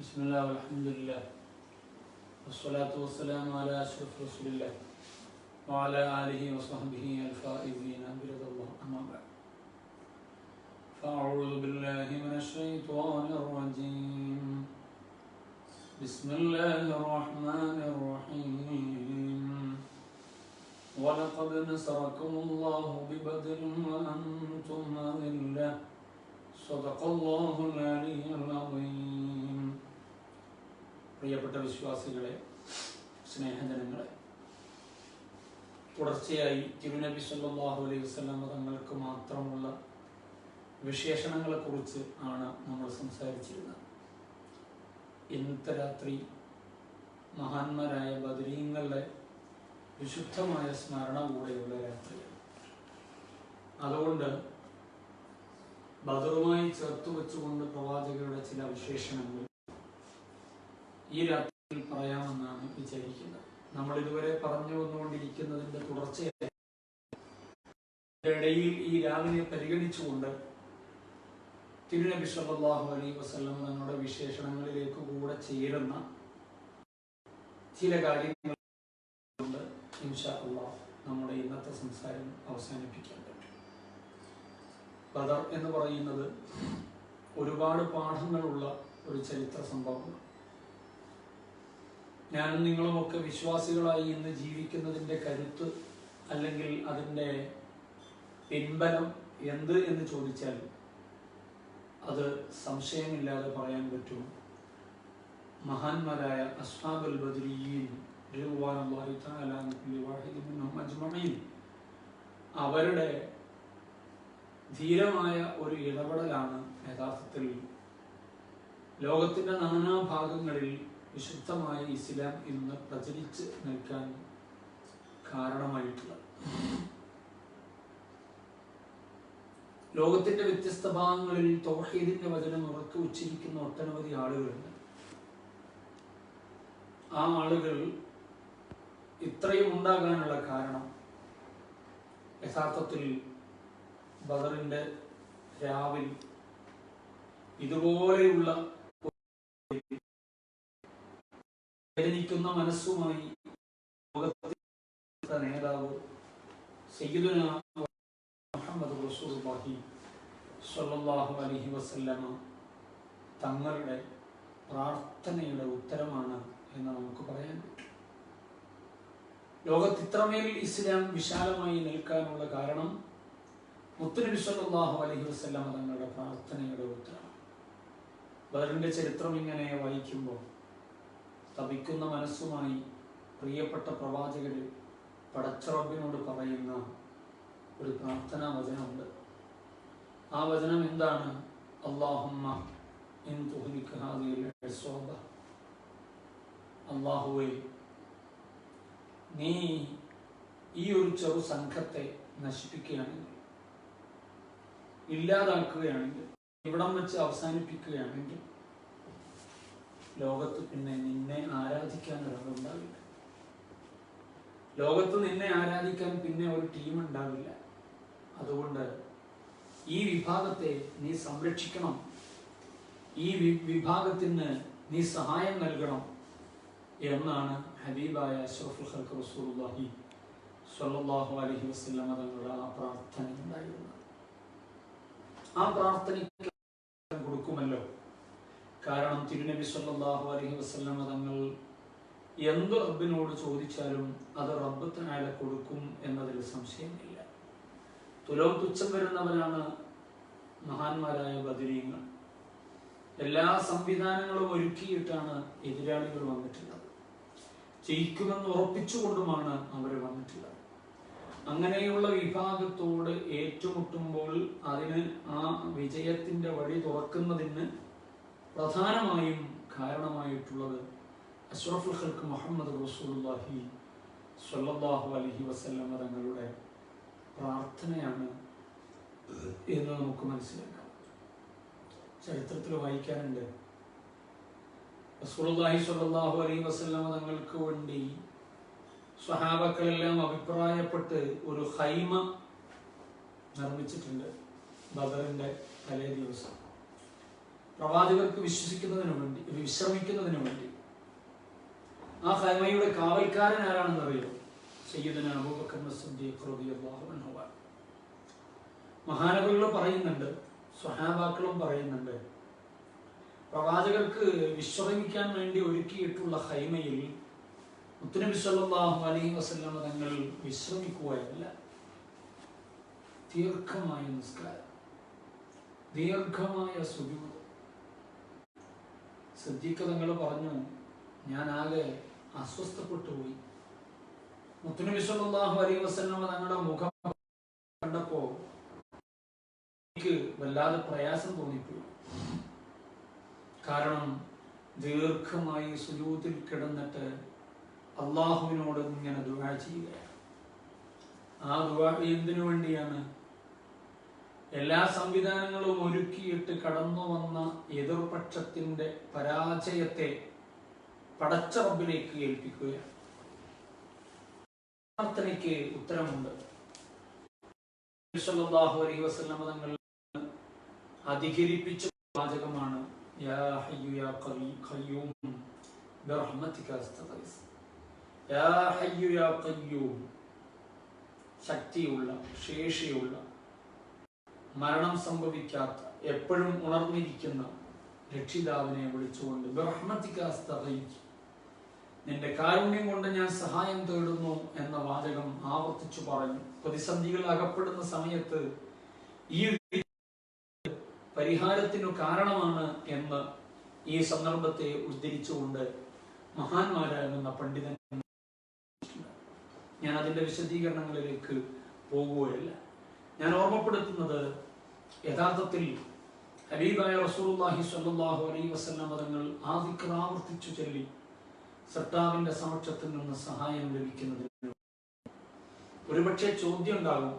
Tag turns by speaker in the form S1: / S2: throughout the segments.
S1: ബിസ്മില്ലാ വൽഹംദുലില്ലാ വസ്സലാത്തു വസ്സലാമു അലാ അഷ്റഫി റസൂലില്ലാ വഅലാ ആലിഹി വസ്വഹ്ബിഹി അൽ-ഫായിസീന ബിറളില്ലാഹി അമ്മാ ബഅദ് ഫഅഊദു ബില്ലാഹി മിനശ് ശൈത്വാനിർ റജീം ബിസ്മില്ലാഹിർ റഹ്മാനിർ റഹീം വലഖദ് നസറകുമുല്ലാഹു ബിബദ്രിൻ വഅൻതും അദില്ല സദഖല്ലാഹുൽ അലിയ്യുൽ അദീം. പ്രിയപ്പെട്ട വിശ്വാസികളെ, സ്നേഹജനങ്ങളെ, തുടർച്ചയായി തിരുനബി സല്ലല്ലാഹു അലൈഹി വസല്ലം തങ്ങൾക്ക് മാത്രമുള്ള വിശേഷണങ്ങളെക്കുറിച്ച് ആണ് നമ്മൾ സംസാരിച്ചിരുന്നത്. ഇന്നത്തെ രാത്രി മഹാന്മാരായ ബദരീങ്ങളുടെ വിശുദ്ധമായ സ്മരണ കൂടെയുള്ള രാത്രിയാണ്. അതുകൊണ്ട് ബദറുമായി ചേർത്ത് വെച്ചുകൊണ്ട് പ്രവാചകരുടെ ചില വിശേഷണങ്ങൾ ഈ രാത്രിയിൽ പറയാമെന്നാണ് വിചാരിക്കുന്നത്. നമ്മൾ ഇതുവരെ പറഞ്ഞു വന്നുകൊണ്ടിരിക്കുന്നതിന്റെ തുടർച്ചയായി ഇടയിൽ ഈ രാവിനെ പരിഗണിച്ചുകൊണ്ട് തിരുനബി സല്ലല്ലാഹു അലൈഹി വസല്ലം തങ്ങളുടെ വിശേഷണങ്ങളിലേക്ക് കൂടെ ചേരുന്ന ചില കാര്യങ്ങൾ കൊണ്ട് ഇൻഷാ അല്ലാഹ് നമ്മുടെ ഇന്നത്തെ സംസാരം അവസാനിപ്പിക്കാൻ പറ്റും. ബദർ എന്ന് പറയുന്നത് ഒരുപാട് പാഠങ്ങളുള്ള ഒരു ചരിത്ര സംഭവമാണ്. ഞാനും നിങ്ങളുമൊക്കെ വിശ്വാസികളായി ഇന്ന് ജീവിക്കുന്നതിൻ്റെ കരുത്ത് അല്ലെങ്കിൽ അതിൻ്റെ പിൻബലം എന്ത് എന്ന് ചോദിച്ചാൽ അത് സംശയമില്ലാതെ പറയാൻ പറ്റും. മഹാന്മാരായ അസ്ഹാബുൽ ബദരിയീൻ റളിയല്ലാഹു തആല അൻഹും വാഹിദുൻ മിൻഹും അജ്മഈൻ അവരുടെ ധീരമായ ഒരു ഇടപെടലാണ് യഥാർത്ഥത്തിൽ ലോകത്തിന്റെ നാനാഭാഗങ്ങളിൽ വിശുദ്ധമായ ഇസ്ലാം ഇന്ന് പ്രചരിച്ച് നിൽക്കാൻ കാരണമായിട്ടുള്ളത്. ലോകത്തിന്റെ വ്യത്യസ്ത ഭാഗങ്ങളിൽ തൗഹീദിന്റെ വചനം ഉറക്കെ ഉച്ചരിക്കുന്ന ഒട്ടനവധി ആളുകളുണ്ട്. ആ ആളുകൾ ഇത്രയും ഉണ്ടാകാനുള്ള കാരണം യഥാർത്ഥത്തിൽ ബദറിന്റെ രാവിൽ ഇതുപോലെയുള്ള വേദനിക്കുന്ന മനസ്സുമായി ലോകത്തെ നേതാവ് സയ്യിദുനാ മുഹമ്മദ് റസൂലുള്ളാഹി സ്വല്ലല്ലാഹു അലൈഹി വസല്ലമ തങ്ങളുടെ പ്രാർത്ഥനയുടെ ഉത്തരമാണ് എന്ന് നമുക്ക് പറയാൻ പറ്റും. ലോകത്ത് ഇത്രമേൽ ഇസ്ലാം വിശാലമായി നിൽക്കാനുള്ള കാരണം മുത്തുനബി സല്ലല്ലാഹു അലൈഹി വസല്ലമ തങ്ങളുടെ പ്രാർത്ഥനയുടെ ഉത്തരമാണ്. ബദറിന്റെ ചരിത്രം ഇങ്ങനെ വായിക്കുമ്പോൾ തപിക്കുന്ന മനസ്സുമായി പ്രിയപ്പെട്ട പ്രവാചകർ പടച്ച റബ്ബിനോട് പറയുന്ന ഒരു പ്രാർത്ഥനാ വചനമുണ്ട്. ആ വചനം എന്താണ്? അല്ലാഹുമ്മ ഇൻ തുഹ്ലിക ഹാദിഹിൽ ഇസ്വാബ, അല്ലാഹുവേ, നീ ഈ ഒരു ചെറു സംഘത്തെ നശിപ്പിക്കുകയാണെങ്കിൽ, ഇല്ലാതാക്കുകയാണെങ്കിൽ, ഇവിടം വെച്ച് അവസാനിപ്പിക്കുകയാണെങ്കിൽ ലോകത്ത് പിന്നെ നിന്നെ ആരാധിക്കാൻ ഒരാളുണ്ടാവില്ല. ലോകത്ത് നിന്നെ ആരാധിക്കാൻ പിന്നെ ഒരു ടീം ഉണ്ടാവില്ല. അതുകൊണ്ട് ഈ വിഭാഗത്തെ നീ സംരക്ഷിക്കണം, ഈ വിഭാഗത്തിന് നീ സഹായം നൽകണം എന്നാണ് ഹബീബായ അഷ്റഫുൽ ഖൽഖ് റസൂലുള്ളാഹി സ്വല്ലല്ലാഹു അലൈഹി വസല്ലമ തങ്ങളുടെ ആ പ്രാർത്ഥന ഉണ്ടായിരുന്നത്. ആ പ്രാർത്ഥനയ്ക്ക് കൊടുക്കുമല്ലോ. കാരണം തിരുനബി സല്ലല്ലാഹു അലൈഹി വസല്ലമ തങ്ങൾ എന്ത് റബ്ബിനോട് ചോദിച്ചാലും അത് റബ്ബ് തആല കൊടുക്കും എന്നതിൽ സംശയമില്ല. തുലവും തുച്ഛം വരുന്നവരാണ് മഹാന്മാരായ ബദരീങ്ങൾ. എല്ലാ സംവിധാനങ്ങളും ഒരുക്കിയിട്ടാണ് എതിരാളികൾ വന്നിട്ടുള്ളത്. ജയിക്കുമെന്ന് ഉറപ്പിച്ചുകൊണ്ടുമാണ് അവർ വന്നിട്ടുള്ളത്. അങ്ങനെയുള്ള വിഭാഗത്തോട് ഏറ്റുമുട്ടുമ്പോൾ അതിന് ആ വിജയത്തിന്റെ വഴി തുറക്കുന്നതിന് പ്രധാനമായും കാരണമായിട്ടുള്ളത് അഷ്റഫുൽ ഖൽഖ് മുഹമ്മദ് റസൂലുള്ളാഹി സ്വല്ലല്ലാഹു അലൈഹി വസല്ലമ തങ്ങളുടെ പ്രാർത്ഥനയാണ് എന്ന് നമുക്ക് മനസ്സിലാക്കാം. ചരിത്രത്തിൽ വായിക്കാനുണ്ട്, റസൂലുള്ളാഹി സ്വല്ലല്ലാഹു അലൈഹി വസല്ലമ തങ്ങൾക്ക് വേണ്ടി സ്വഹാബക്കളെല്ലാം അഭിപ്രായപ്പെട്ട് ഒരു ഖൈമ നിർമ്മിച്ചിട്ടുണ്ട് ബദറിന്റെ തലേ ദിവസം. പ്രവാചകർക്ക് വിശ്രമിക്കുന്നതിനു വേണ്ടി. ആ ഖൈമയുടെ കാവൽക്കാരൻ ആരാണെന്ന് അറിയോ? സയ്യിദുനാ അബൂബക്കർ സിദ്ദീഖ് റളിയല്ലാഹു അൻഹു. മഹാനവറുകൾ പറയുന്നുണ്ട്, സ്വഹാബാക്കളും പറയുന്നുണ്ട്, പ്രവാചകർക്ക് വിശ്രമിക്കാൻ വേണ്ടി ഒരുക്കിയിട്ടുള്ള ഖൈമയിൽ മുത്തുനബി സല്ലല്ലാഹു അലൈഹി വസല്ലം തങ്ങൾ വിശ്രമിക്കുകയല്ല, ദീർഘമായ നിസ്കാരം, ദീർഘമായ സുജൂദ്. സിദ്ദീഖ് തങ്ങൾ പറഞ്ഞു, ഞാൻ ആകെ അസ്വസ്ഥപ്പെട്ടു പോയി. മുത്തുനബി സല്ലല്ലാഹു അലൈഹി വസല്ലം തങ്ങളുടെ മുഖം കണ്ടപ്പോ എനിക്ക് വല്ലാതെ പ്രയാസം തോന്നിപ്പോയി. കാരണം ദീർഘമായി സുജൂദിൽ കിടന്നിട്ട് അള്ളാഹുവിനോട് ഇങ്ങനെ ദുആ ചെയ്യുകയാണ്. ആ ദുആ എന്തിനു വേണ്ടിയാണ്? എല്ലാ സംവിധാനങ്ങളും ഒരുക്കിയിട്ട് കടന്നു വന്ന എതിർപക്ഷത്തിന്റെ പരാജയത്തെ പടച്ച റബ്ബിലേക്ക് ഏൽപ്പിക്കുകയാണ്. പ്രാർത്ഥനയ്ക്ക് ഉത്തരമുണ്ട്. സല്ലല്ലാഹു അലൈഹി വസല്ലം തങ്ങൾ അധികരിപ്പിച്ച വാചകമാണ്, യാ ഹയ്യു യാ ഖയ്യൂം ബിറഹ്മതിക അസ്തഗീസ്. യാ ഹയ്യു യാ ഖയ്യൂം, ശക്തിയുള്ള, ശേഷിയുള്ള, മരണം സംഭവിക്കാത്ത, എപ്പോഴും ഉണർന്നിരിക്കുന്ന രക്ഷിതാവിനെ വിളിച്ചുകൊണ്ട് ബിറഹ്മതിക അസ്തഗീസ്, നിന്റെ കാരുണ്യം കൊണ്ട് ഞാൻ സഹായം തേടുന്നു എന്ന വാചകം ആവർത്തിച്ചു പറഞ്ഞു. പ്രതിസന്ധികൾ അകപ്പെടുന്ന സമയത്ത് ഈ പരിഹാരത്തിനു കാരണമാണ് എന്ന് ഈ സന്ദർഭത്തെ ഉദ്ധരിച്ചുകൊണ്ട് മഹാന്മാരാകുന്ന പണ്ഡിതൻ, ഞാൻ അതിന്റെ വിശദീകരണങ്ങളിലേക്ക് പോകുകയല്ല. ഞാൻ ഓർമ്മപ്പെടുത്തുന്നത്, യഥാർത്ഥത്തിൽ ഹബീബായ റസൂലുള്ളാഹി സ്വല്ലല്ലാഹു അലൈഹി വസല്ലം തങ്ങൾ ആ ദിക്ർ ആവർത്തിച്ചു ചൊല്ലി സട്ടാവിന്റെ സമക്ഷത്തിൽ നിന്ന് സഹായം ലഭിക്കുന്നതിന് ഒരുപക്ഷെ ചോദ്യം ഉണ്ടാകും,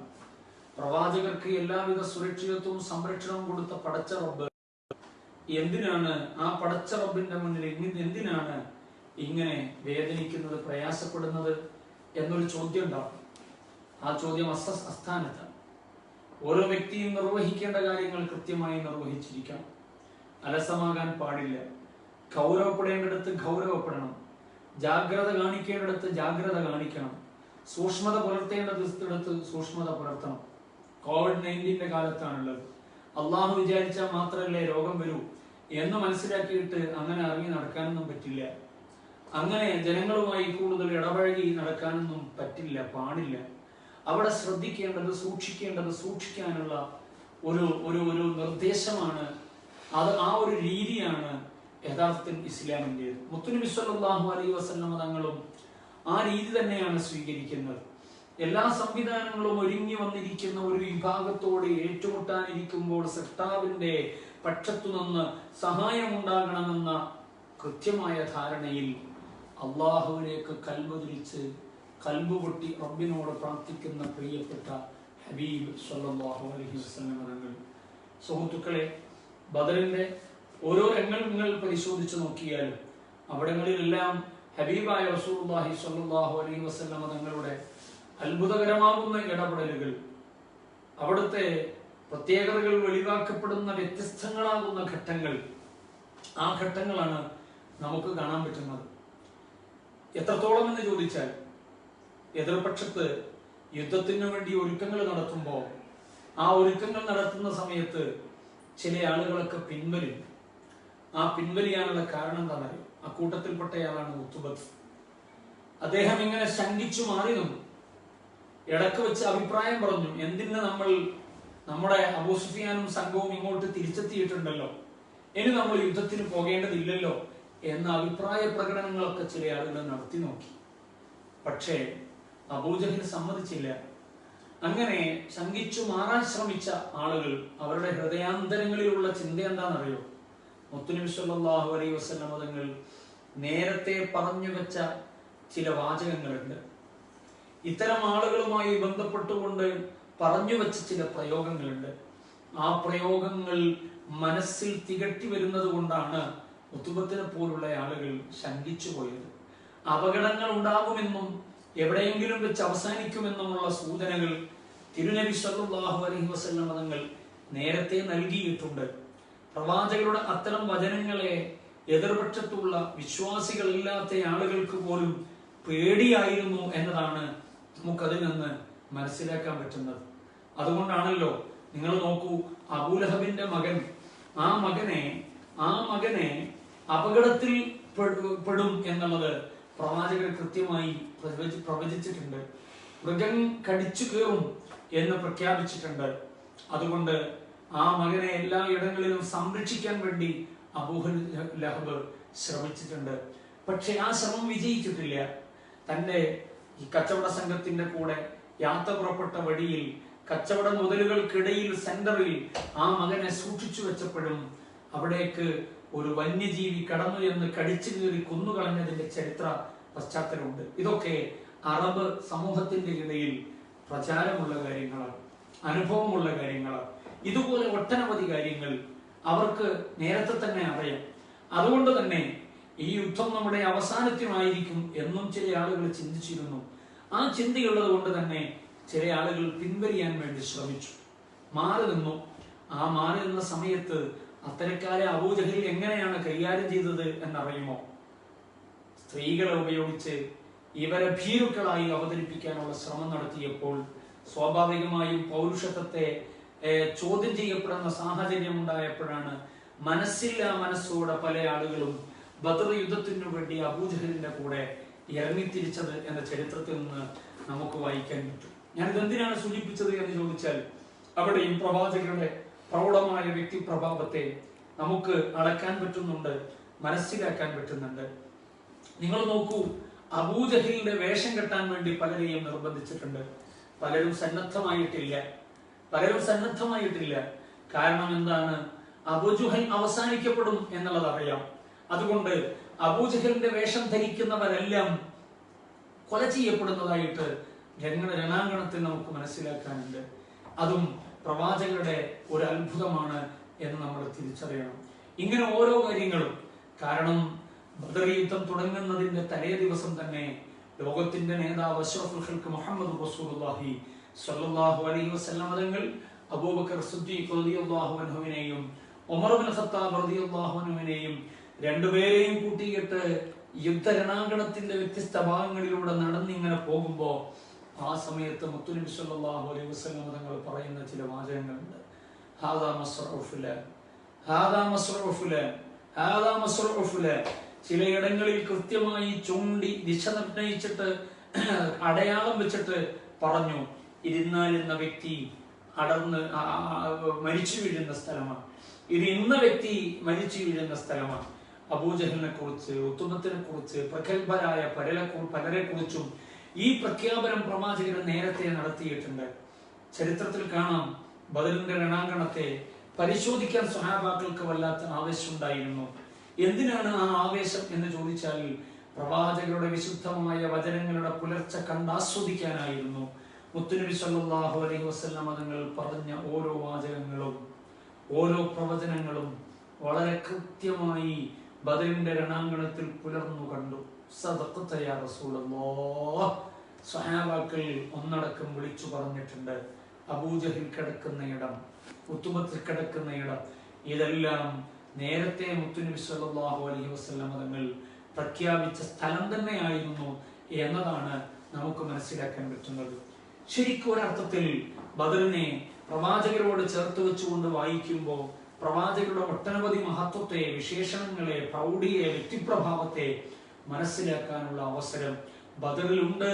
S1: പ്രവാചകർക്ക് എല്ലാവിധ സുരക്ഷിതത്വവും സംരക്ഷണവും കൊടുത്ത പടച്ച റബ്ബ് എന്തിനാണ്, ആ പടച്ച റബ്ബിന്റെ മുന്നിൽ എന്തിനാണ് ഇങ്ങനെ വേദനിക്കുന്നത്, പ്രയാസപ്പെടുന്നത് എന്നൊരു ചോദ്യം ഉണ്ടാകും. ആ ചോദ്യം അസ്ഥാനത്താണ്. ഓരോ വ്യക്തിയും നിർവഹിക്കേണ്ട കാര്യങ്ങൾ കൃത്യമായി നിർവഹിച്ചിരിക്കണം. അലസമാകാൻ പാടില്ല. ഗൗരവപ്പെടേണ്ടിടത്ത് ഗൗരവപ്പെടണം. ജാഗ്രത കാണിക്കേണ്ടിടത്ത് ജാഗ്രത കാണിക്കണം. സൂക്ഷ്മത പുലർത്തേണ്ടതിടത്ത് സൂക്ഷ്മത പുലർത്തണം. COVID-19 കാലത്താണുള്ളത്. അള്ളാഹു വിചാരിച്ചാൽ മാത്രമല്ലേ രോഗം വരൂ എന്ന് മനസ്സിലാക്കിയിട്ട് അങ്ങനെ ഇറങ്ങി നടക്കാനൊന്നും പറ്റില്ല. അങ്ങനെ ജനങ്ങളുമായി കൂടുതൽ ഇടപഴകി നടക്കാനൊന്നും പറ്റില്ല, പാടില്ല. അവിടെ ശ്രദ്ധിക്കേണ്ടത്, സൂക്ഷിക്കാനുള്ള ഒരു ഒരു ഒരു നിർദ്ദേശമാണ് അത്. ആ ഒരു രീതിയാണ് യഥാർത്ഥത്തിൽ ഇസ്ലാമിൻ്റെത്. മുത്തുനബി സല്ലല്ലാഹു അലൈഹി വസല്ലം തങ്ങളും ആ രീതി തന്നെയാണ് സ്വീകരിക്കുന്നത്. എല്ലാ സംവിധാനങ്ങളും ഒരുങ്ങി വന്നിരിക്കുന്ന ഒരു വിഭാഗത്തോട് ഏറ്റുമുട്ടാനിരിക്കുമ്പോൾ സൃഷ്ടാവിന്റെ പക്ഷത്തു നിന്ന് സഹായമുണ്ടാകണമെന്ന കൃത്യമായ ധാരണയിൽ അള്ളാഹുവിലേക്ക് കൽബുതിരിച്ച് കൽബ് പൊട്ടി റബ്ബിനോട് പ്രാർത്ഥിക്കുന്ന പ്രിയപ്പെട്ട ഹബീബ് സല്ലല്ലാഹു അലൈഹി വസല്ലം തങ്ങൾ. സുഹൃത്തുക്കളെ, ബദറിന്റെ ഓരോ രംഗങ്ങൾ പരിശോധിച്ചു നോക്കിയാലും അവിടങ്ങളിലെല്ലാം ഹബീബായ റസൂലുള്ളാഹി സ്വല്ലല്ലാഹു അലൈഹി വസല്ലം തങ്ങളുടെ അത്ഭുതകരമാകുന്ന ഇടപെടലുകൾ, അവിടുത്തെ പ്രത്യേകതകൾ വെളിവാക്കപ്പെടുന്ന വ്യത്യസ്തങ്ങളാകുന്ന ഘട്ടങ്ങൾ, ആ ഘട്ടങ്ങളാണ് നമുക്ക് കാണാൻ പറ്റുന്നത്. എത്രത്തോളം എന്ന് ചോദിച്ചാൽ, എതിർപക്ഷത്ത് യുദ്ധത്തിനു വേണ്ടി ഒരുക്കങ്ങൾ നടത്തുമ്പോൾ ആ ഒരുക്കങ്ങൾ നടത്തുന്ന സമയത്ത് ചില ആളുകളൊക്കെ പിൻവലിയും. ആ പിൻവലിയാനുള്ള കാരണം എന്താണെന്നറിയോ? അക്കൂട്ടത്തിൽപ്പെട്ടയാളാണ് ഉത്തുബത്ത്. അദ്ദേഹം ഇങ്ങനെ ശങ്കിച്ചു മാറി നിന്നു. ഇടക്ക് വെച്ച് അഭിപ്രായം പറഞ്ഞു, എന്തിന് നമ്മുടെ അബൂ സുഫിയാനും സംഘവും ഇങ്ങോട്ട് തിരിച്ചെത്തിയിട്ടുണ്ടല്ലോ, ഇനി നമ്മൾ യുദ്ധത്തിന് പോകേണ്ടതില്ലല്ലോ എന്ന അഭിപ്രായ പ്രകടനങ്ങളൊക്കെ ചില ആളുകൾ നടത്തി നോക്കി. പക്ഷേ അബൂജഹൽ സമ്മതിച്ചില്ല. അങ്ങനെ ശങ്കിച്ചു മാറാൻ ശ്രമിച്ച ആളുകൾ, അവരുടെ ഹൃദയാന്തരങ്ങളിലുള്ള ചിന്ത എന്താണെന്നറിയോ? മുത്തുനബി സല്ലല്ലാഹു അലൈഹി വസല്ലം തങ്ങൾ നേരത്തെ പറഞ്ഞു വെച്ച ചില വാചകങ്ങളുണ്ട്. ഇത്തരം ആളുകളുമായി ബന്ധപ്പെട്ടുകൊണ്ട് പറഞ്ഞു വെച്ച ചില പ്രയോഗങ്ങളുണ്ട്. ആ പ്രയോഗങ്ങൾ മനസ്സിൽ തികട്ടി വരുന്നത് കൊണ്ടാണ് ഉത്തുബത്തിനെ പോലുള്ള ആളുകൾ ശങ്കിച്ചു പോയത്. അപകടങ്ങൾ ഉണ്ടാകുമെന്നും എവിടെയെങ്കിലും വെച്ച് അവസാനിക്കുമെന്നുമുള്ള സൂചനകൾ തിരുനബി സല്ലല്ലാഹു അലൈഹി വസല്ലം തങ്ങൾ നേരത്തെ നൽകിയിട്ടുണ്ട്. പ്രവാചകരുടെ അത്തരം വചനങ്ങളെ എതിർപക്ഷത്തുള്ള വിശ്വാസികളില്ലാത്ത ആളുകൾക്ക് പോലും പേടിയായിരുന്നു എന്നതാണ് നമുക്കതിൽ നിന്ന് മനസ്സിലാക്കാൻ പറ്റുന്നത്. അതുകൊണ്ടാണല്ലോ നിങ്ങൾ നോക്കൂ, അബൂലഹബിന്റെ മകൻ, ആ മകനെ അപകടത്തിൽ പെടും എന്നുള്ളത് പ്രവാചകർ കൃത്യമായി പ്രവചിച്ചിട്ടുണ്ട്. മൃഗം കടിച്ചു കയറും എന്ന് പ്രഖ്യാപിച്ചിട്ടുണ്ട്. അതുകൊണ്ട് ആ മകനെ എല്ലാ ഇടങ്ങളിലും സംരക്ഷിക്കാൻ വേണ്ടി അബൂലഹബ് ശ്രമിച്ചിട്ടുണ്ട്. പക്ഷെ ആ ശ്രമം വിജയിച്ചിട്ടില്ല. തന്റെ ഈ കച്ചവട സംഘത്തിന്റെ കൂടെ യാത്ര പുറപ്പെട്ട വഴിയിൽ കച്ചവട മുതലുകൾക്കിടയിൽ സെന്ററിൽ ആ മകനെ സൂക്ഷിച്ചു വെച്ചപ്പോഴും അവിടേക്ക് ഒരു വന്യജീവി കടന്നു എന്ന് കടിച്ചു കീറി കൊന്നുകളഞ്ഞതിന്റെ ചരിത്ര പശ്ചാത്തലമുണ്ട്. ഇതൊക്കെ അറബ് സമൂഹത്തിന്റെ ഇടയിൽ പ്രചാരമുള്ള കാര്യങ്ങളാണ്, അനുഭവമുള്ള കാര്യങ്ങളാണ്. ഇതുപോലെ ഒട്ടനവധി കാര്യങ്ങൾ അവർക്ക് നേരത്തെ തന്നെ അറിയാം. അതുകൊണ്ട് തന്നെ ഈ യുദ്ധം നമ്മുടെ അവസാനത്തിനായിരിക്കും എന്നും ചില ആളുകൾ ചിന്തിച്ചിരുന്നു. ആ ചിന്തയുള്ളത് കൊണ്ട് തന്നെ ചില ആളുകൾ പിൻവലിയാൻ വേണ്ടി ശ്രമിച്ചു, മാറി നിന്നു. ആ മാറി നിന്ന സമയത്ത് അത്തരക്കാരെ അബൂജഹൽ എങ്ങനെയാണ് കൈകാര്യം ചെയ്തത് എന്നറിയുമോ? സ്ത്രീകളെ ഉപയോഗിച്ച് ഇവരെ ഭീരുക്കളായി അവതരിപ്പിക്കാനുള്ള ശ്രമം നടത്തിയപ്പോൾ സ്വാഭാവികമായും പൗരുഷത്വത്തെ ചോദ്യം ചെയ്യപ്പെടുന്ന സാഹചര്യം ഉണ്ടായപ്പോഴാണ് മനസ്സില്ലാ മനസ്സോടെ പല ആളുകളും ബദർ യുദ്ധത്തിനു വേണ്ടി അബൂജഹലിന്റെ കൂടെ ഇറങ്ങിത്തിരിച്ചത് എന്ന ചരിത്രത്തിൽ നിന്ന് നമുക്ക് വായിക്കാൻ പറ്റും. ഞാനിതെന്തിനാണ് സൂചിപ്പിച്ചത് എന്ന് ചോദിച്ചാൽ, അവിടെയും പ്രവാചകരുടെ പ്രൗഢമായ വ്യക്തിപ്രഭാവത്തെ നമുക്ക് അളക്കാൻ പറ്റുന്നുണ്ട്, മനസ്സിലാക്കാൻ പറ്റുന്നുണ്ട്. നിങ്ങൾ നോക്കൂ, അബൂജഹലിന്റെ വേഷം കെട്ടാൻ വേണ്ടി പലരെയും നിർബന്ധിച്ചിട്ടുണ്ട്. പലരും സന്നദ്ധമായിട്ടില്ല. കാരണം എന്താണ്? അബൂജഹൽ അവസാനിക്കപ്പെടും എന്നുള്ളത് അറിയാം. അതുകൊണ്ട് അബൂജഹലിന്റെ വേഷം ധരിക്കുന്നവരെല്ലാം കൊല ചെയ്യപ്പെടുന്നതായിട്ട് രണാങ്കണത്തിൽ നമുക്ക് മനസ്സിലാക്കാനുണ്ട്. അതും പ്രവാചകരുടെ ഒരു അത്ഭുതമാണ് എന്ന് നമ്മൾ തിരിച്ചറിയണം. ഇങ്ങനെ ഓരോ കാര്യങ്ങളും, കാരണം ബദർ യുദ്ധം തുടങ്ങുന്നതിന്റെ തലേ ദിവസം തന്നെ ലോകത്തിന്റെ നേതാവ് അഷ്റഫുൽ ഖൽഖ് മുഹമ്മദ് റസൂലുള്ളാഹി സ്വല്ലല്ലാഹു അലൈഹി വസല്ലം തങ്ങൾ അബൂബക്കർ സിദ്ദീഖ് റളിയല്ലാഹു അൻഹുവിനെയും ഉമർ ഇബ്നു ഖത്താബ് റളിയല്ലാഹു അൻഹുവിനെയും രണ്ടുപേരെയും കൂട്ടിയിട്ട് യുദ്ധരണാങ്കണത്തിന്റെ വ്യത്യസ്ത ഭാഗങ്ങളിലൂടെ നടന്നിങ്ങനെ പോകുമ്പോ ആ സമയത്ത് മുത്തുനബി സല്ലല്ലാഹു അലൈഹി വസല്ലം തങ്ങൾ പറയുന്ന ചില വാചകങ്ങളുണ്ട്. ചിലയിടങ്ങളിൽ കൃത്യമായി ചൂണ്ടി ദിശ നിർണയിച്ചിട്ട് അടയാളം വെച്ചിട്ട് പറഞ്ഞു, ഇരുന്നാലിന്ന വ്യക്തി മരിച്ചു വീഴുന്ന സ്ഥലമാണ്, ഇത് ഇന്ന വ്യക്തി മരിച്ചു വീഴുന്ന സ്ഥലമാണ്. അബൂജഹലിനെ കുറിച്ച്, ഉത്തുബത്തിനെ കുറിച്ച്, പ്രഗത്ഭരായ പലരെ കുറിച്ചും ഈ പ്രഖ്യാപനം പ്രവാചകർ നേരത്തെ നടത്തിയിട്ടുണ്ട്. ചരിത്രത്തിൽ കാണാം, ബദറിന്റെ രണാങ്കണത്തെ പരിശോധിക്കാൻ സ്വഹാബാക്കൾക്ക് വല്ലാത്ത ആവേശമുണ്ടായിരുന്നു. എന്തിനാണ് ആ ആവേശം എന്ന് ചോദിച്ചാൽ, പ്രവാചകരുടെ വിശുദ്ധമായ വചനങ്ങളുടെ പുലർച്ച കണ്ടാസ്വദിക്കാനായിരുന്നു. മുത്തുനബി സല്ലല്ലാഹു അലൈഹി വസല്ലം തങ്ങൾ പറഞ്ഞ ഓരോ വാചകങ്ങളും ഓരോ പ്രവചനങ്ങളും വളരെ കൃത്യമായി ബദറിന്റെ രണാങ്കണത്തിൽ പുലർന്നു കണ്ടു. സദഖത യാ റസൂലല്ലാഹ്, സ്വഹാബാക്കൾ ഒന്നടക്കം വിളിച്ചു പറഞ്ഞിട്ടുണ്ട്. അബൂജഹൽ കിടക്കുന്ന ഇടം, ഉത്തുബത്ത് കിടക്കുന്ന ഇടം, ഇതെല്ലാം നേരത്തെ മുത്തുനബി സല്ലല്ലാഹു അലൈഹി വസല്ലം തങ്ങൾ പ്രഖ്യാപിച്ച സ്ഥലം തന്നെയായിരുന്നു എന്നതാണ് നമുക്ക് മനസ്സിലാക്കാൻ പറ്റുന്നത്. ശരിക്കും ഒരർത്ഥത്തിൽ ബദറിനെ പ്രവാചകരോട് ചേർത്ത് വെച്ചുകൊണ്ട് വായിക്കുമ്പോൾ പ്രവാചകരുടെ ഒട്ടനവധി മഹത്വത്തെ, വിശേഷണങ്ങളെ, പ്രൗഢിയെ, വ്യക്തിപ്രഭാവത്തെ മനസ്സിലാക്കാനുള്ള അവസരം ബദറിലുണ്ട്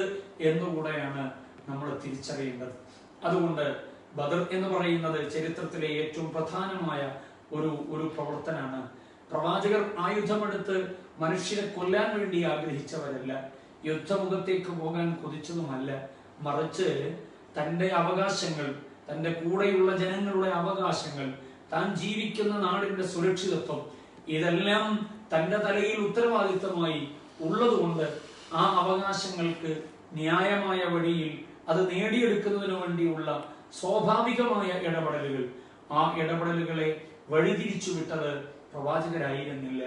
S1: എന്നുകൂടെയാണ് നമ്മൾ തിരിച്ചറിയേണ്ടത്. അതുകൊണ്ട് ബദർ എന്ന് പറയുന്നത് ചരിത്രത്തിലെ ഏറ്റവും പ്രധാനമായ ഒരു പ്രവർത്തനമാണ്. പ്രവാചകർ ആയുധമെടുത്ത് മനുഷ്യരെ കൊല്ലാൻ വേണ്ടി ആഗ്രഹിച്ചവരല്ല, യുദ്ധമുഖത്തേക്ക് പോകാൻ കൊതിച്ചതുമല്ല. മറിച്ച് തന്റെ അവകാശങ്ങൾ, തന്റെ കൂടെയുള്ള ജനങ്ങളുടെ അവകാശങ്ങൾ, താൻ ജീവിക്കുന്ന നാടിന്റെ സുരക്ഷിതത്വം, ഇതെല്ലാം തന്റെ തലയിൽ ഉത്തരവാദിത്തമായി ഉള്ളതുകൊണ്ട് ആ അവകാശങ്ങൾക്ക് ന്യായമായ വഴിയിൽ അത് നേടിയെടുക്കുന്നതിന് വേണ്ടിയുള്ള സ്വാഭാവികമായ ഇടപെടലുകൾ, ആ ഇടപെടലുകളെ വഴിതിരിച്ചു വിട്ടത് പ്രവാചകരായിരുന്നില്ല.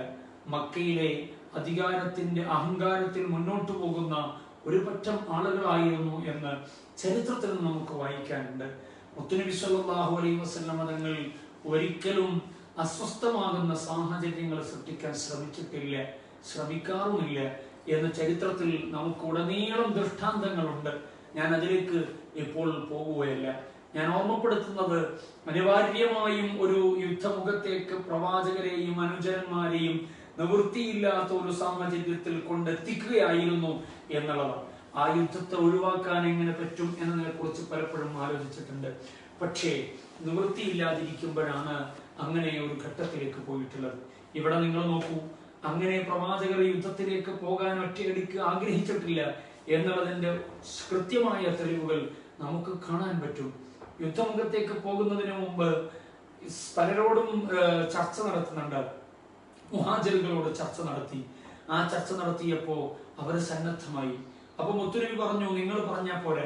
S1: മക്കയിലെ അധികാരത്തിന്റെ അഹങ്കാരത്തിൽ മുന്നോട്ടു പോകുന്ന ഒരു പറ്റം ആളുകളായിരുന്നു എന്ന് ചരിത്രത്തിൽ നമുക്ക് വായിക്കാനുണ്ട്. മുത്തുനബി സല്ലല്ലാഹു അലൈഹി വസല്ലം തങ്ങൾ ഒരിക്കലും അസ്വസ്ഥമാകുന്ന സാഹചര്യങ്ങൾ സൃഷ്ടിക്കാൻ ശ്രമിക്കാറുമില്ല എന്ന് ചരിത്രത്തിൽ നമുക്ക് ഉടനീളം ദൃഷ്ടാന്തങ്ങളുണ്ട്. ഞാൻ അതിലേക്ക് ഇപ്പോൾ പോകുകയല്ല. ഞാൻ ഓർമ്മപ്പെടുത്തുന്നത്, അനിവാര്യമായും ഒരു യുദ്ധമുഖത്തേക്ക് പ്രവാചകരെയും അനുചരന്മാരെയും നിവൃത്തിയില്ലാത്ത ഒരു സാഹചര്യത്തിൽ കൊണ്ടെത്തിക്കുകയായിരുന്നു എന്നുള്ളതാണ്. ആ യുദ്ധത്തെ ഒഴിവാക്കാൻ എങ്ങനെ പറ്റും എന്നതിനെ കുറിച്ച് പലപ്പോഴും ആലോചിച്ചിട്ടുണ്ട്. പക്ഷേ നിവൃത്തിയില്ലാതിരിക്കുമ്പോഴാണ് അങ്ങനെ ഒരു ഘട്ടത്തിലേക്ക് പോയിട്ടുള്ളത്. ഇവിടെ നിങ്ങൾ നോക്കൂ, അങ്ങനെ പ്രവാചകർ യുദ്ധത്തിലേക്ക് പോകാൻ ഒറ്റയടിക്ക് ആഗ്രഹിച്ചിട്ടില്ല എന്നുള്ളതിന്റെ കൃത്യമായ തെളിവുകൾ നമുക്ക് കാണാൻ പറ്റും. യുദ്ധമുഖത്തേക്ക് പോകുന്നതിന് മുമ്പ് പലരോടും ചർച്ച നടത്തുന്നുണ്ട്. മുഹാജിറുകളോട് ചർച്ച നടത്തി. ആ ചർച്ച നടത്തിയപ്പോ അവർ സന്നദ്ധമായി. അപ്പൊ മുത്തുനബി പറഞ്ഞു, നിങ്ങൾ പറഞ്ഞാൽ പോലെ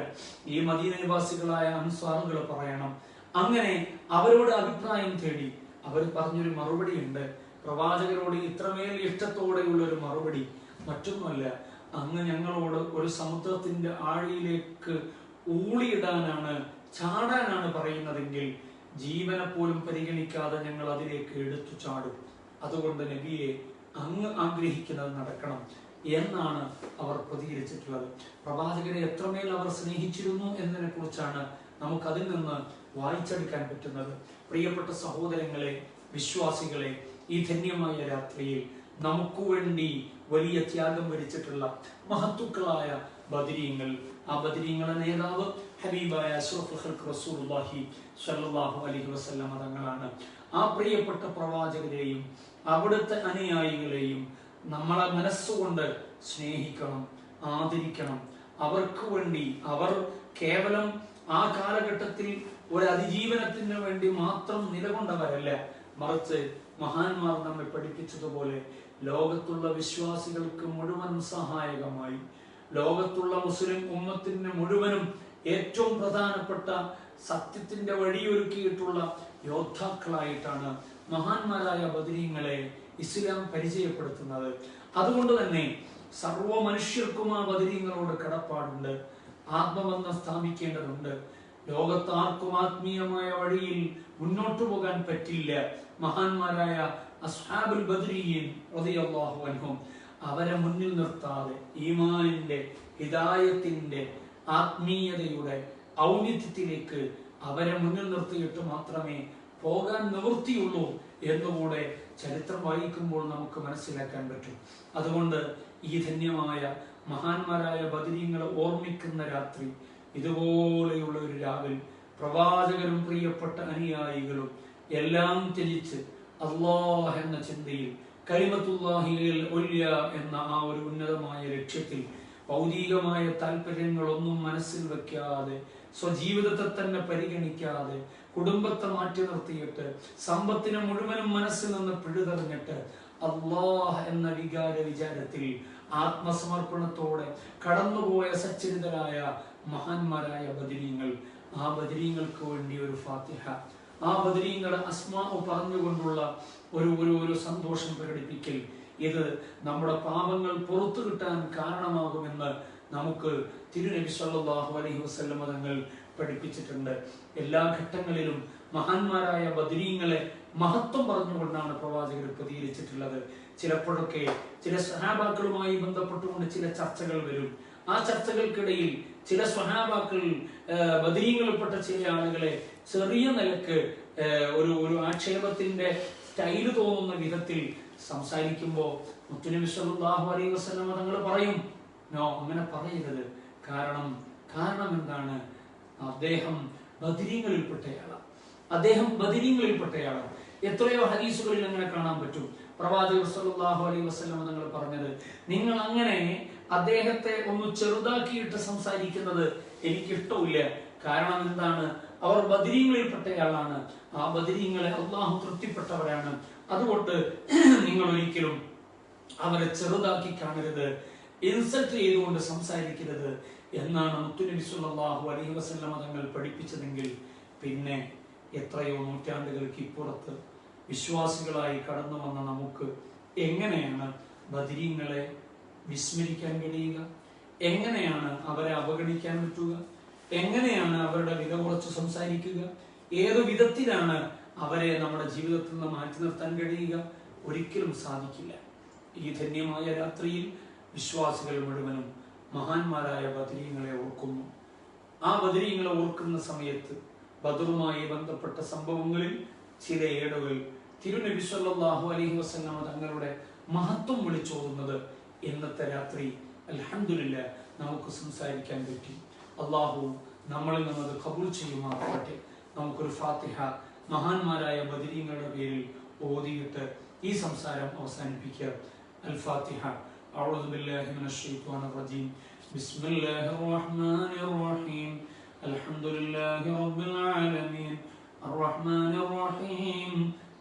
S1: ഈ മദീന നിവാസികളായ അൻസ്വാറുകൾ പറയണം. അങ്ങനെ അവരോട് അഭിപ്രായം തേടി. അവർ പറഞ്ഞൊരു മറുപടി ഉണ്ട്. പ്രവാചകരോട് ഇത്രമേൽ ഇഷ്ടത്തോടെയുള്ള ഒരു മറുപടി മറ്റൊന്നുമല്ല, അങ്ങ് ഞങ്ങളോട് ഒരു സമുദ്രത്തിന്റെ ആഴിയിലേക്ക് ഊളിയിടാനാണ്, ചാടാനാണ് പറയുന്നതെങ്കിൽ ജീവനെ പോലും പരിഗണിക്കാതെ ഞങ്ങൾ അതിലേക്ക് എടുത്തു ചാടും. അതുകൊണ്ട് നബിയെ, അങ്ങ് ആഗ്രഹിക്കുന്നത് നടക്കണം എന്നാണ് അവർ പ്രതികരിച്ചിട്ടുള്ളത്. പ്രവാചകരെ എത്രമേൽ അവർ സ്നേഹിച്ചിരുന്നു എന്നതിനെ കുറിച്ചാണ് നമുക്ക് അതിൽ നിന്ന് വായിച്ചെടുക്കാൻ പറ്റുന്നത്. പ്രിയപ്പെട്ട സഹോദരങ്ങളെ, വിശ്വാസികളെ, ഈ ധന്യമായ രാത്രിയിൽ നമുക്ക് വേണ്ടി വലിയ ത്യാഗം വരിച്ചിട്ടുള്ള മഹത്തുക്കളായ ബദരീങ്ങൾ, ആ ബദരീങ്ങളെ നേതാവ് ഹബീബായ അഷ്റഫുൽ ഖൽഖ് റസൂലുള്ളാഹി സ്വല്ലല്ലാഹു അലൈഹി വസല്ലം തങ്ങളാണ്. ആ പ്രിയപ്പെട്ട പ്രവാചകരെയും അവിടുത്തെ അനുയായികളെയും നമ്മളെ മനസ്സുകൊണ്ട് സ്നേഹിക്കണം, ആദരിക്കണം. അവർക്ക് വേണ്ടി അവർ കേവലം ആ കാലഘട്ടത്തിൽ ഒരു അതിജീവനത്തിന് വേണ്ടി മാത്രം നിലകൊണ്ടവരല്ല, മറിച്ച് മഹാന്മാർ നമ്മെ പഠിപ്പിച്ചതുപോലെ ലോകത്തുള്ള വിശ്വാസികൾക്ക് മുഴുവൻ സഹായകമായി, ലോകത്തുള്ള മുസ്ലിം ഉമ്മത്തിന് മുഴുവനും ഏറ്റവും പ്രധാനപ്പെട്ട സത്യത്തിന്റെ വഴിയൊരുക്കിയിട്ടുള്ള യോദ്ധാക്കളായിട്ടാണ് മഹാന്മാരായ ബദരീങ്ങളെ ഇസ്ലാം പരിചയപ്പെടുത്തുന്നത്. അതുകൊണ്ട് തന്നെ സർവ മനുഷ്യർക്കും ആ ബദരീങ്ങളോട് കടപ്പാടുണ്ട്, ആത്മബന്ധം സ്ഥാപിക്കേണ്ടതുണ്ട്. ലോകത്താർക്കും ആത്മീയമായ വഴിയിൽ മുന്നോട്ടു പോകാൻ പറ്റില്ല. മഹാന്മാരായ അസ്ഹാബുൽ ബദരീൻ റളിയല്ലാഹു അൻഹും അവരെ മുന്നിൽ നിർത്താതെ ഈമാനിന്റെ, ഹിദായത്തിന്റെ, ആത്മീയതയുടെ ഔന്നിത്യത്തിലേക്ക് അവരെ മുന്നിൽ നിർത്തിയിട്ട് മാത്രമേ പോകാൻ നിവൃത്തിയുള്ളൂ എന്നുകൂടെ ചരിത്രം വായിക്കുമ്പോൾ നമുക്ക് മനസ്സിലാക്കാൻ പറ്റും. അതുകൊണ്ട് ഈ ധന്യമായ മഹാന്മാരായ ബദരീങ്ങളെ ഓർമ്മിക്കുന്ന രാത്രി, ഇതുപോലെയുള്ള ഒരു രാവിൽ പ്രവാചകരും പ്രിയപ്പെട്ട അനുയായികളും എല്ലാം ത്യജിച്ച് അല്ലാഹ് എന്ന ചിന്തയിൽ, കലിമത്തുല്ലാഹിൽ ഉല്യ എന്ന ആ ഒരു ഉന്നതമായ ലക്ഷ്യത്തിൽ ഭൗതികമായ താല്പര്യങ്ങളൊന്നും മനസ്സിൽ വെക്കാതെ, സ്വജീവിതത്തെ തന്നെ പരിഗണിക്കാതെ, കുടുംബത്തെ മാറ്റി നിർത്തിയിട്ട്, സമ്പത്തിനെ മുഴുവനും മനസ്സിൽ നിന്ന് പിഴുതെറിഞ്ഞിട്ട് അല്ലാഹ് എന്ന വിചാരത്തിൽ ആത്മസമർപ്പണത്തോടെ കടന്നുപോയ സച്ചരിതരായ മഹാന്മാരായ ബദരീങ്ങൾ, ആ ബദരീങ്ങൾക്ക് വേണ്ടി ഒരു ഫാത്തിഹ, ആ ബദരീങ്ങളുടെ അസ്മാ പറഞ്ഞുകൊണ്ടുള്ള ഒരു സന്തോഷം പ്രകടിപ്പിക്കൽ, ഇത് നമ്മുടെ പാപങ്ങൾ പുറത്തു കിട്ടാൻ കാരണമാകുമെന്ന് നമുക്ക് തിരുനബി സല്ലല്ലാഹു അലൈഹി വസല്ലം തങ്ങൾ പഠിപ്പിച്ചിട്ടുണ്ട്. എല്ലാ ഘട്ടങ്ങളിലും മഹാന്മാരായ ബദരീങ്ങളെ മഹത്വം പറഞ്ഞുകൊണ്ടാണ് പ്രവാചകർ പ്രതികരിച്ചിട്ടുള്ളത്. ചിലപ്പോഴൊക്കെ ചില സ്വഹാബാക്കളുമായി ബന്ധപ്പെട്ടുകൊണ്ട് ചില ചർച്ചകൾ വരും. ആ ചർച്ചകൾക്കിടയിൽ ചില സ്വഹാബാക്കൾ ബദരീങ്ങളിൽപ്പെട്ട ചില ആളുകളെ ചെറിയ നിലക്ക് ഒരു ആക്ഷേപത്തിന്റെ സ്റ്റൈല് തോന്നുന്ന വിധത്തിൽ സംസാരിക്കുമ്പോൾ മുത്തുനബി സല്ലല്ലാഹു അലൈഹി വസല്ലം തങ്ങൾ പറയും, നോ, അങ്ങനെ പറയരുത്. കാരണം എന്താണ്? അദ്ദേഹം ബദരീങ്ങളിൽപ്പെട്ടയാളാണ്. എത്രയോ ഹദീസുകളിൽ അങ്ങനെ കാണാൻ പറ്റും. പ്രവാചകർ സല്ലല്ലാഹു അലൈഹി വസല്ലം തങ്ങൾ പറഞ്ഞത്, നിങ്ങൾ അങ്ങനെ അദ്ദേഹത്തെ ഒന്ന് ചെറുതാക്കിയിട്ട് സംസാരിക്കുന്നത് എനിക്കിഷ്ടമില്ല. കാരണം എന്താണ്? അവർ ബദരീങ്ങളിൽപ്പെട്ടയാളാണ്. ആ ബദരീങ്ങളെ അള്ളാഹു തൃപ്തിപ്പെട്ടവരാണ്. അതുകൊണ്ട് നിങ്ങൾ ഒരിക്കലും അവരെ ചെറുതാക്കി കാണരുത്, ഇൻസൾട്ട് ചെയ്തുകൊണ്ട് സംസാരിക്കരുത് എന്നാണ് മുത്തുനബി സല്ലല്ലാഹു അലൈഹി വസല്ലം തങ്ങൾ പഠിപ്പിച്ചതെങ്കിൽ, പിന്നെ എത്രയോ നൂറ്റാണ്ടുകൾക്ക് ഇപ്പുറത്ത് വിശ്വാസികളായി കടന്നു വന്ന നമുക്ക് എങ്ങനെയാണ് ബദരീങ്ങളെ വിസ്മരിക്കാൻ കഴിയുക? എങ്ങനെയാണ് അവരെ അവഗണിക്കാൻ പറ്റുക? എങ്ങനെയാണ് അവരുടെ വില കുറച്ച് സംസാരിക്കുക? ഏതു വിധത്തിലാണ് അവരെ നമ്മുടെ ജീവിതത്തിൽ നിന്ന് മാറ്റി നിർത്താൻ കഴിയുക ഒരിക്കലും സാധിക്കില്ല. ഈ ധന്യമായ രാത്രിയിൽ വിശ്വാസികൾ മുഴുവനും മഹാന്മാരായ ബദരീങ്ങളെ ഓർക്കുന്നു. ആ ബദരീങ്ങളെ ഓർക്കുന്ന സമയത്ത് ബദറുമായി ബന്ധപ്പെട്ട സംഭവങ്ങളിൽ ചില ഏടുകൾ തിരുനബി സല്ലല്ലാഹു അലൈഹി വസല്ലം തങ്ങളുടെ മഹത്വം വിളിച്ചോതുന്നത് ഇന്നത്തെ രാത്രി അൽഹംദുലില്ലാഹ് നമുക്ക് സംസാരിക്കാൻ പറ്റി. അള്ളാഹു നമ്മളിൽ നിന്നത് ഖബൂൽ ചെയ്യുമാറാകട്ടെ. നമുക്കൊരു ഫാത്തിഹ മഹാന്മാരായ ബദരീങ്ങളുടെ പേരിൽ ഓതിയിട്ട് ഈ സംസാരം അവസാനിപ്പിക്കുക. അൽ ഫാത്തിഹ. أعوذ بالله من الشيطان الرجيم. بسم الله الرحمن الرحيم. الحمد لله رب العالمين الرحمن الرحيم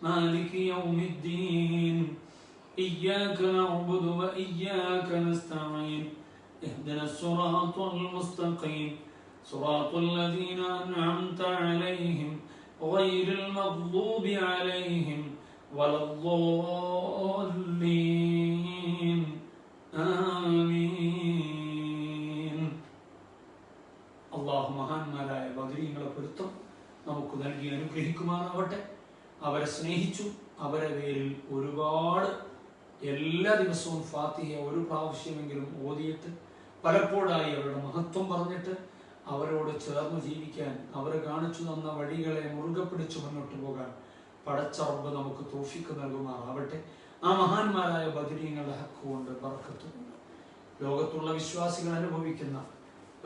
S1: مالك يوم الدين إياك نعبد وإياك نستعين اهدنا الصراط المستقيم صراط الذين أنعمت عليهم غير المغضوب عليهم ولا الضالين آمين. അള്ളാഹു മഹാന്മാരായ ബദരീങ്ങളെ പൊരുത്തം നമുക്ക് നൽകി അനുഗ്രഹിക്കുമാറാവട്ടെ. അവരെ സ്നേഹിച്ചു, അവരെ പേരിൽ ഒരുപാട് എല്ലാ ദിവസവും ഫാത്തിഹ ഒരു പ്രാവശ്യമെങ്കിലും ഓതിയിട്ട് പലപ്പോഴായി അവരുടെ മഹത്വം പറഞ്ഞിട്ട് അവരോട് ചേർന്ന് ജീവിക്കാൻ, അവർ കാണിച്ചു തന്ന വഴികളെ മുറുകെ പിടിച്ചു മുന്നോട്ട് പോകാൻ പടച്ച റബ്ബ് നമുക്ക് തൗഫീഖ് നൽകുമാറാവട്ടെ. ആ മഹാന്മാരായ ബദരീങ്ങളുടെ ഹക്ക് കൊണ്ട് ബർക്കത്ത് കൊണ്ട് ലോകത്തുള്ള വിശ്വാസികൾ അനുഭവിക്കുന്ന,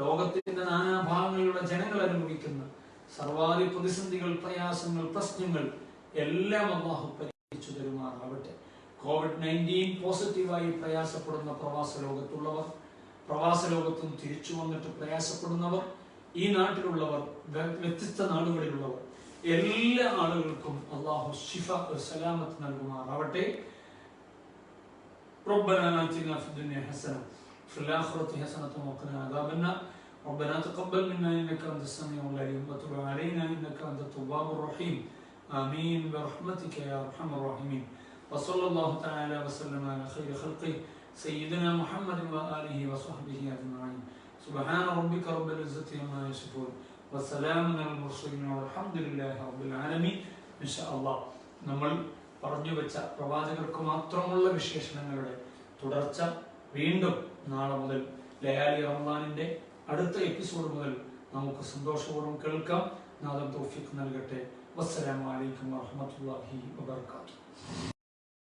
S1: ലോകത്തിന്റെ നാനാഭാഗങ്ങളിലുള്ള ജനങ്ങൾ അനുഭവിക്കുന്ന സർവാധി പ്രതിസന്ധികൾ, പ്രയാസങ്ങൾ, പ്രശ്നങ്ങൾ എല്ലാം അല്ലാഹു പരിഹരിച്ചു തരുമാറാവട്ടെ. COVID-19 പോസിറ്റീവായി പ്രയാസപ്പെടുന്ന പ്രവാസ ലോകത്തുള്ളവർ, പ്രവാസ ലോകത്തും തിരിച്ചു വന്നിട്ട് പ്രയാസപ്പെടുന്നവർ, ഈ നാട്ടിലുള്ളവർ, വ്യത്യസ്ത നാടുകളിലുള്ളവർ, എല്ലാ ആളുകൾക്കും അല്ലാഹു ശിഫ സലാമത്ത് നൽകുമാറാവട്ടെ. ربنا آتنا في الدنيا حسنة وفي الآخرة حسنة وقنا عذاب النار. ربنا تقبل منا إنك أنت السميع العليم وتب علينا إنك أنت التواب الرحيم. آمين برحمتك يا أرحم الراحمين. وصلى الله تعالى وسلم على خير خلقه سيدنا محمد وآله وصحبه أجمعين. سبحان ربك رب العزة عما يصفون وسلام على المرسلين والحمد لله رب العالمين. إن شاء الله നമ്മൾ പറഞ്ഞു വെച്ച പ്രവാചകർക്ക് മാത്രമുള്ള വിശേഷണങ്ങളുടെ തുടർച്ച വീണ്ടും നാളെ മുതൽ ലയാലി റമദാനിന്റെ അടുത്ത എപ്പിസോഡ് മുതൽ നമുക്ക് സന്തോഷപൂർവ്വം കേൾക്കാം. നാദം തൗഫീഖ് നൽകട്ടെ. വസ്സലാമു അലൈക്കും വറഹ്മത്തുള്ളാഹി വബറകാതുഹു.